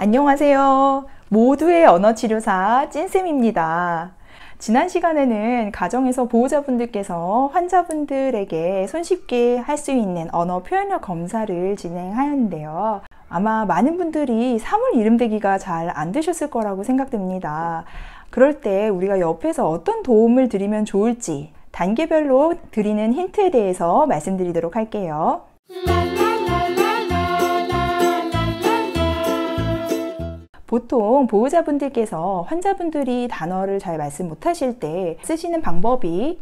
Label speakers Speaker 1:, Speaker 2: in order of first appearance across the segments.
Speaker 1: 안녕하세요. 모두의 언어치료사 찐쌤입니다. 지난 시간에는 가정에서 보호자분들께서 환자분들에게 손쉽게 할 수 있는 언어 표현력 검사를 진행하였는데요. 아마 많은 분들이 사물 이름 대기가 잘 안 되셨을 거라고 생각됩니다. 그럴 때 우리가 옆에서 어떤 도움을 드리면 좋을지 단계별로 드리는 힌트에 대해서 말씀드리도록 할게요. 보통 보호자분들께서 환자분들이 단어를 잘 말씀 못하실 때 쓰시는 방법이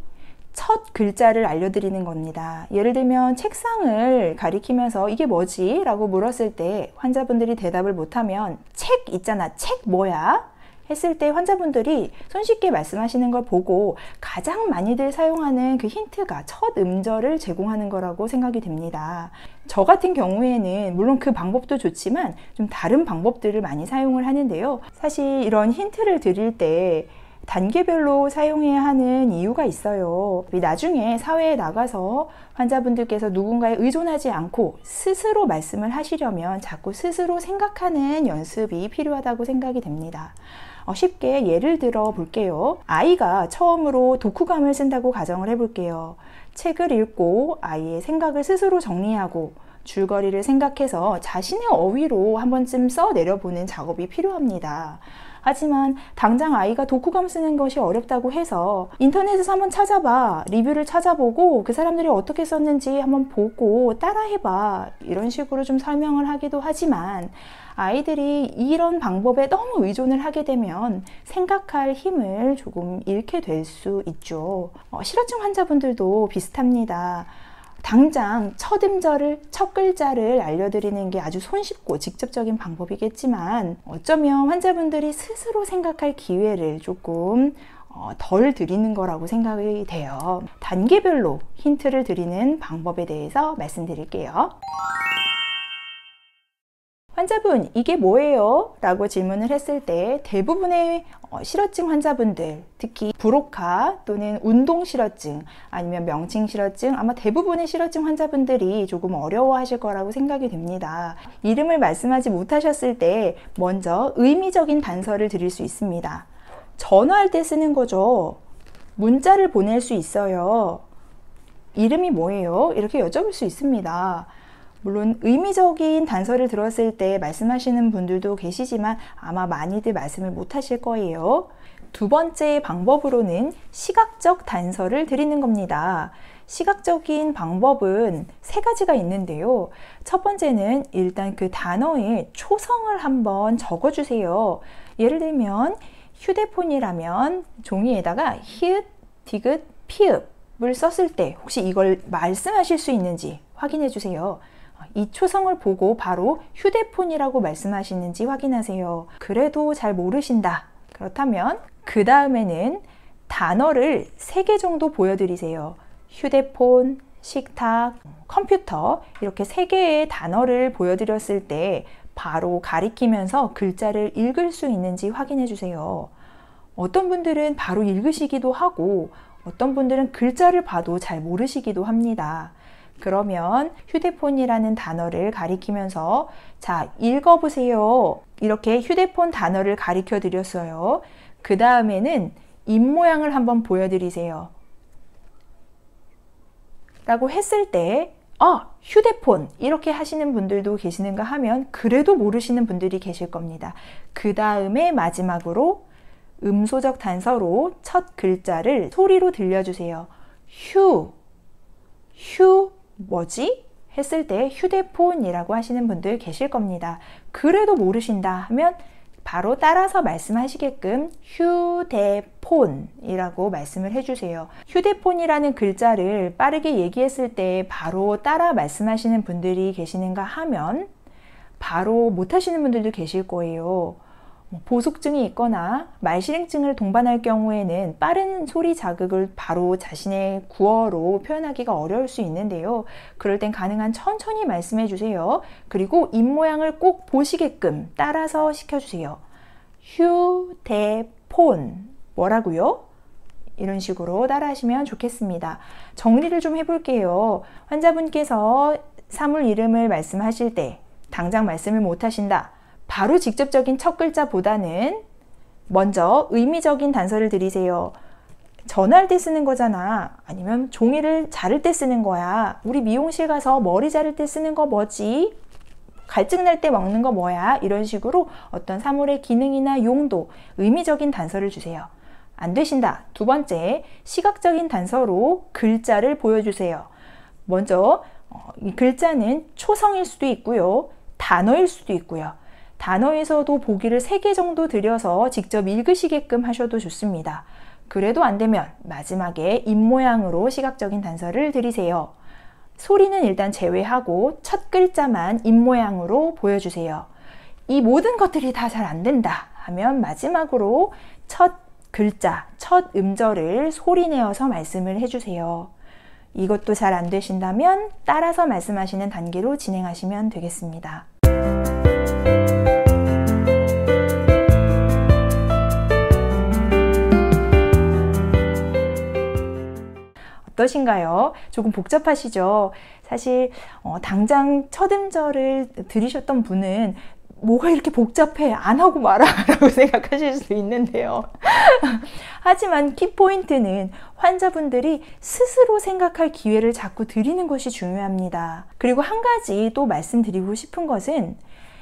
Speaker 1: 첫 글자를 알려드리는 겁니다. 예를 들면 책상을 가리키면서 이게 뭐지? 라고 물었을 때 환자분들이 대답을 못하면 책 있잖아, 책 뭐야? 했을 때 환자분들이 손쉽게 말씀하시는 걸 보고 가장 많이들 사용하는 그 힌트가 첫 음절을 제공하는 거라고 생각이 됩니다. 저 같은 경우에는 물론 그 방법도 좋지만 좀 다른 방법들을 많이 사용을 하는데요. 사실 이런 힌트를 드릴 때 단계별로 사용해야 하는 이유가 있어요. 나중에 사회에 나가서 환자분들께서 누군가에 의존하지 않고 스스로 말씀을 하시려면 자꾸 스스로 생각하는 연습이 필요하다고 생각이 됩니다. 쉽게 예를 들어 볼게요. 아이가 처음으로 독후감을 쓴다고 가정을 해볼게요. 책을 읽고 아이의 생각을 스스로 정리하고 줄거리를 생각해서 자신의 어휘로 한 번쯤 써내려보는 작업이 필요합니다. 하지만 당장 아이가 독후감 쓰는 것이 어렵다고 해서 인터넷에서 한번 찾아봐, 리뷰를 찾아보고 그 사람들이 어떻게 썼는지 한번 보고 따라해봐, 이런 식으로 좀 설명을 하기도 하지만 아이들이 이런 방법에 너무 의존을 하게 되면 생각할 힘을 조금 잃게 될 수 있죠. 실어증 환자분들도 비슷합니다. 당장 첫 음절을, 첫 글자를 알려드리는 게 아주 손쉽고 직접적인 방법이겠지만 어쩌면 환자분들이 스스로 생각할 기회를 조금 덜 드리는 거라고 생각이 돼요. 단계별로 힌트를 드리는 방법에 대해서 말씀드릴게요. 환자분, 이게 뭐예요? 라고 질문을 했을 때 대부분의 실어증 환자분들, 특히 브로카 또는 운동실어증 아니면 명칭실어증, 아마 대부분의 실어증 환자분들이 조금 어려워하실 거라고 생각이 됩니다. 이름을 말씀하지 못하셨을 때 먼저 의미적인 단서를 드릴 수 있습니다. 전화할 때 쓰는 거죠. 문자를 보낼 수 있어요. 이름이 뭐예요? 이렇게 여쭤볼 수 있습니다. 물론 의미적인 단서를 들었을 때 말씀하시는 분들도 계시지만 아마 많이들 말씀을 못 하실 거예요. 두 번째 방법으로는 시각적 단서를 드리는 겁니다. 시각적인 방법은 세 가지가 있는데요. 첫 번째는 일단 그 단어의 초성을 한번 적어주세요. 예를 들면 휴대폰이라면 종이에다가 히읗, 디귿, 피읍을 썼을 때 혹시 이걸 말씀하실 수 있는지 확인해 주세요. 이 초성을 보고 바로 휴대폰이라고 말씀하시는지 확인하세요. 그래도 잘 모르신다. 그렇다면 그 다음에는 단어를 3개 정도 보여드리세요. 휴대폰, 식탁, 컴퓨터, 이렇게 3개의 단어를 보여드렸을 때 바로 가리키면서 글자를 읽을 수 있는지 확인해 주세요. 어떤 분들은 바로 읽으시기도 하고 어떤 분들은 글자를 봐도 잘 모르시기도 합니다. 그러면 휴대폰이라는 단어를 가리키면서 자, 읽어보세요. 이렇게 휴대폰 단어를 가리켜 드렸어요. 그 다음에는 입모양을 한번 보여드리세요. 라고 했을 때 휴대폰 이렇게 하시는 분들도 계시는가 하면 그래도 모르시는 분들이 계실 겁니다. 그 다음에 마지막으로 음소적 단서로 첫 글자를 소리로 들려주세요. 휴 뭐지? 했을 때 휴대폰이라고 하시는 분들 계실 겁니다. 그래도 모르신다 하면 바로 따라서 말씀하시게끔 휴대폰이라고 말씀을 해주세요. 휴대폰이라는 글자를 빠르게 얘기했을 때 바로 따라 말씀하시는 분들이 계시는가 하면 바로 못하시는 분들도 계실 거예요. 보속증이 있거나 말실행증을 동반할 경우에는 빠른 소리 자극을 바로 자신의 구어로 표현하기가 어려울 수 있는데요. 그럴 땐 가능한 천천히 말씀해 주세요. 그리고 입모양을 꼭 보시게끔 따라서 시켜주세요. 휴대폰 뭐라고요? 이런 식으로 따라 하시면 좋겠습니다. 정리를 좀 해볼게요. 환자분께서 사물 이름을 말씀하실 때 당장 말씀을 못 하신다. 바로 직접적인 첫 글자보다는 먼저 의미적인 단서를 들이세요. 전화할 때 쓰는 거잖아. 아니면 종이를 자를 때 쓰는 거야. 우리 미용실 가서 머리 자를 때 쓰는 거 뭐지? 갈증 날 때 먹는 거 뭐야? 이런 식으로 어떤 사물의 기능이나 용도, 의미적인 단서를 주세요. 안 되신다. 두 번째, 시각적인 단서로 글자를 보여주세요. 먼저 이 글자는 초성일 수도 있고요. 단어일 수도 있고요. 단어에서도 보기를 3개 정도 들여서 직접 읽으시게끔 하셔도 좋습니다. 그래도 안 되면 마지막에 입모양으로 시각적인 단서를 들이세요. 소리는 일단 제외하고 첫 글자만 입모양으로 보여주세요. 이 모든 것들이 다 잘 안 된다 하면 마지막으로 첫 글자, 첫 음절을 소리내어서 말씀을 해주세요. 이것도 잘 안 되신다면 따라서 말씀하시는 단계로 진행하시면 되겠습니다. 어떠신가요? 조금 복잡하시죠? 사실 당장 첫 음절을 들으셨던 분은 뭐가 이렇게 복잡해? 안 하고 말아 라고 생각하실 수 있는데요. 하지만 키포인트는 환자분들이 스스로 생각할 기회를 자꾸 드리는 것이 중요합니다. 그리고 한 가지 또 말씀드리고 싶은 것은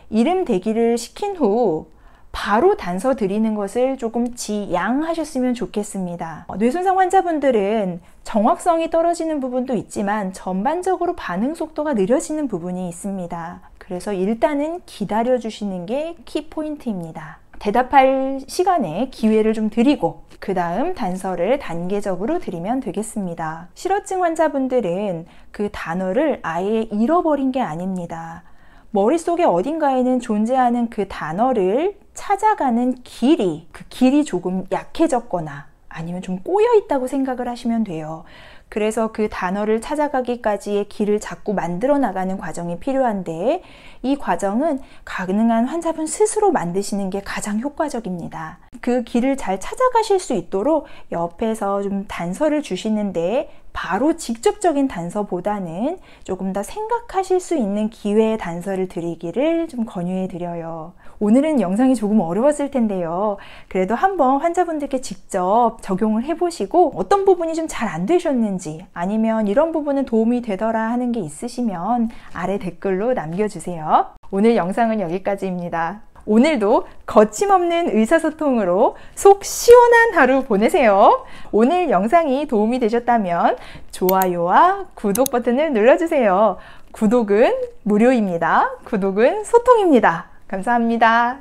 Speaker 1: 이름 대기를 시킨 후 바로 단서 드리는 것을 조금 지양하셨으면 좋겠습니다. 뇌손상 환자분들은 정확성이 떨어지는 부분도 있지만 전반적으로 반응 속도가 느려지는 부분이 있습니다. 그래서 일단은 기다려 주시는 게 키포인트입니다. 대답할 시간에 기회를 좀 드리고 그 다음 단서를 단계적으로 드리면 되겠습니다. 실어증 환자분들은 그 단어를 아예 잃어버린 게 아닙니다. 머릿속에 어딘가에는 존재하는 그 단어를 찾아가는 길이, 그 길이 조금 약해졌거나 아니면 좀 꼬여 있다고 생각을 하시면 돼요. 그래서 그 단어를 찾아가기까지의 길을 자꾸 만들어 나가는 과정이 필요한데 이 과정은 가능한 환자분 스스로 만드시는 게 가장 효과적입니다. 그 길을 잘 찾아가실 수 있도록 옆에서 좀 단서를 주시는데 바로 직접적인 단서보다는 조금 더 생각하실 수 있는 기회의 단서를 드리기를 좀 권유해 드려요. 오늘은 영상이 조금 어려웠을 텐데요. 그래도 한번 환자분들께 직접 적용을 해보시고 어떤 부분이 좀 잘 안 되셨는지 아니면 이런 부분은 도움이 되더라 하는 게 있으시면 아래 댓글로 남겨주세요. 오늘 영상은 여기까지입니다. 오늘도 거침없는 의사소통으로 속 시원한 하루 보내세요. 오늘 영상이 도움이 되셨다면 좋아요와 구독 버튼을 눌러주세요. 구독은 무료입니다. 구독은 소통입니다. 감사합니다.